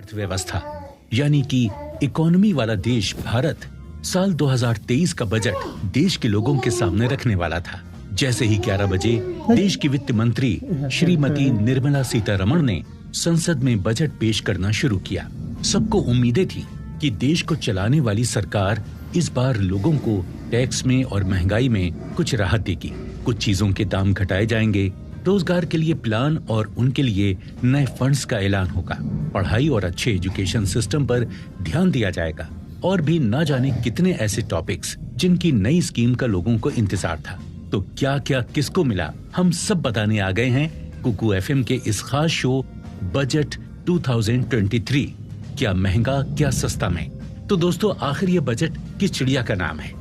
अर्थव्यवस्था यानी कि इकोनॉमी वाला देश भारत साल 2023 का बजट देश के लोगों के सामने रखने वाला था। जैसे ही 11 बजे देश की वित्त मंत्री श्रीमती निर्मला सीतारमण ने संसद में बजट पेश करना शुरू किया। सबको उम्मीदें थी कि देश को चलाने वाली सरकार इस बार लोगों को टैक्स में और महंगाई में कुछ राहत देगी। कुछ चीजों के दाम घटाए जाएंगे, रोजगार के लिए प्लान और उनके लिए नए फंड्स का ऐलान होगा, पढ़ाई और अच्छे एजुकेशन सिस्टम पर ध्यान दिया जाएगा और भी ना जाने कितने ऐसे टॉपिक्स जिनकी नई स्कीम का लोगों को इंतजार था। तो क्या क्या किसको मिला, हम सब बताने आ गए हैं कुकू एफएम के इस खास शो बजट 2023, क्या महंगा क्या सस्ता में। तो दोस्तों, आखिर ये बजट किस चिड़िया का नाम है?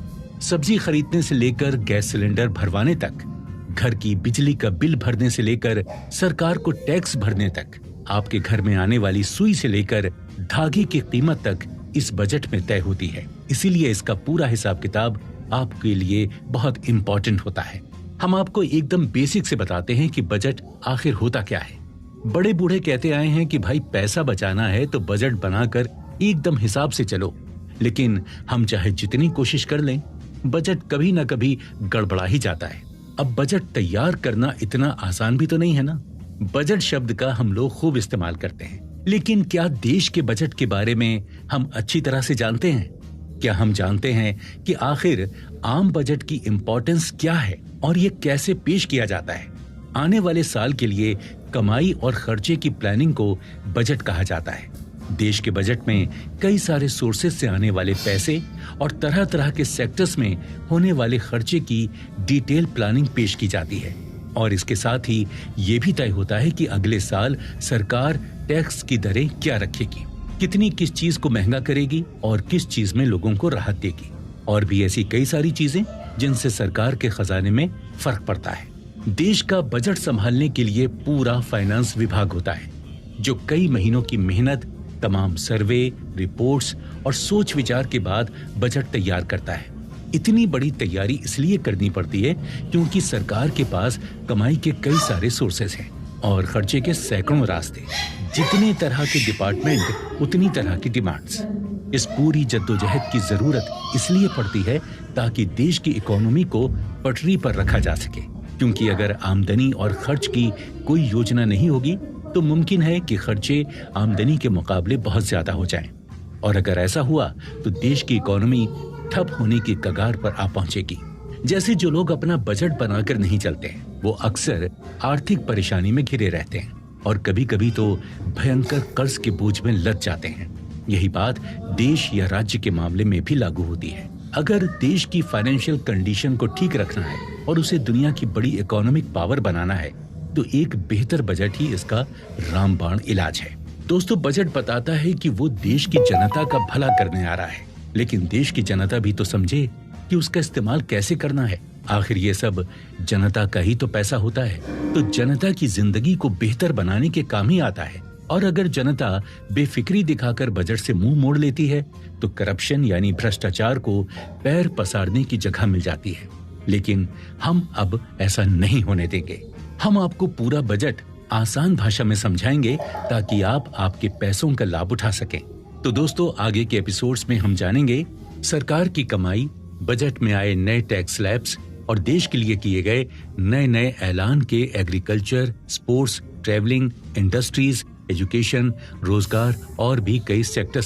सब्जी खरीदने से लेकर गैस सिलेंडर भरवाने तक, घर की बिजली का बिल भरने से लेकर सरकार को टैक्स भरने तक, आपके घर में आने वाली सुई से लेकर धागे की कीमत तक इस बजट में तय होती है। इसीलिए इसका पूरा हिसाब किताब आपके लिए बहुत इम्पोर्टेंट होता है। हम आपको एकदम बेसिक से बताते हैं कि बजट आखिर होता क्या है। बड़े बूढ़े कहते आए हैं कि भाई पैसा बचाना है तो बजट बनाकर एकदम हिसाब से चलो, लेकिन हम चाहे जितनी कोशिश कर लें, बजट कभी न कभी गड़बड़ा ही जाता है। अब बजट तैयार करना इतना आसान भी तो नहीं है ना। बजट शब्द का हम लोग खूब इस्तेमाल करते हैं, लेकिन क्या देश के बजट के बारे में हम अच्छी तरह से जानते हैं? क्या हम जानते हैं कि आखिर आम बजट की इम्पोर्टेंस क्या है और ये कैसे पेश किया जाता है? आने वाले साल के लिए कमाई और खर्चे की प्लानिंग को बजट कहा जाता है। देश के बजट में कई सारे सोर्सेज से आने वाले पैसे और तरह तरह के सेक्टर्स में होने वाले खर्चे की डिटेल प्लानिंग पेश की जाती है और इसके साथ ही ये भी तय होता है कि अगले साल सरकार टैक्स की दरें क्या रखेगी, कितनी किस चीज को महंगा करेगी और किस चीज में लोगों को राहत देगी, और भी ऐसी कई सारी चीजें जिनसे सरकार के खजाने में फर्क पड़ता है। देश का बजट संभालने के लिए पूरा फाइनेंस विभाग होता है जो कई महीनों की मेहनत, तमाम सर्वे, रिपोर्ट्स और सोच विचार के बाद बजट तैयार करता है। इतनी बड़ी तैयारी इसलिए करनी पड़ती है क्योंकि सरकार के पास कमाई के कई सारे सोर्सेस हैं और खर्चे के सैकड़ों रास्ते। जितने तरह के डिपार्टमेंट उतनी तरह की डिमांड्स। इस पूरी जद्दोजहद की जरूरत इसलिए पड़ती है ताकि देश की इकोनॉमी को पटरी पर रखा जा सके, क्योंकि अगर आमदनी और खर्च की कोई योजना नहीं होगी तो मुमकिन है कि खर्चे आमदनी के मुकाबले बहुत ज्यादा हो जाएं, और अगर ऐसा हुआ तो देश की इकोनॉमी ठप होने की कगार पर आ पहुंचेगी। जैसे जो लोग अपना बजट बनाकर नहीं चलते हैं, वो अक्सर आर्थिक परेशानी में घिरे रहते हैं और कभी कभी तो भयंकर कर्ज के बोझ में लद जाते हैं। यही बात देश या राज्य के मामले में भी लागू होती है। अगर देश की फाइनेंशियल कंडीशन को ठीक रखना है और उसे दुनिया की बड़ी इकोनॉमिक पावर बनाना है तो एक बेहतर बजट ही इसका रामबाण इलाज है। दोस्तों, बजट बताता है कि वो देश की जनता का भला करने आ रहा है, लेकिन देश की जनता भी तो समझे कि उसका इस्तेमाल कैसे करना है। आखिर ये सब जनता का ही तो पैसा होता है, तो जनता की जिंदगी को बेहतर बनाने के काम ही आता है। और अगर जनता बेफिक्री दिखाकर बजट से मुंह मोड़ लेती है तो करप्शन यानी भ्रष्टाचार को पैर पसारने की जगह मिल जाती है। लेकिन हम अब ऐसा नहीं होने देंगे। हम आपको पूरा बजट आसान भाषा में समझाएंगे ताकि आप आपके पैसों का लाभ उठा सकें। तो दोस्तों, आगे के एपिसोड्स में हम जानेंगे सरकार की कमाई, बजट में आए नए टैक्स स्लैब्स और देश के लिए किए गए नए नए ऐलान के agriculture, sports, travelling, industries, education, रोजगार और भी कई सेक्टर्स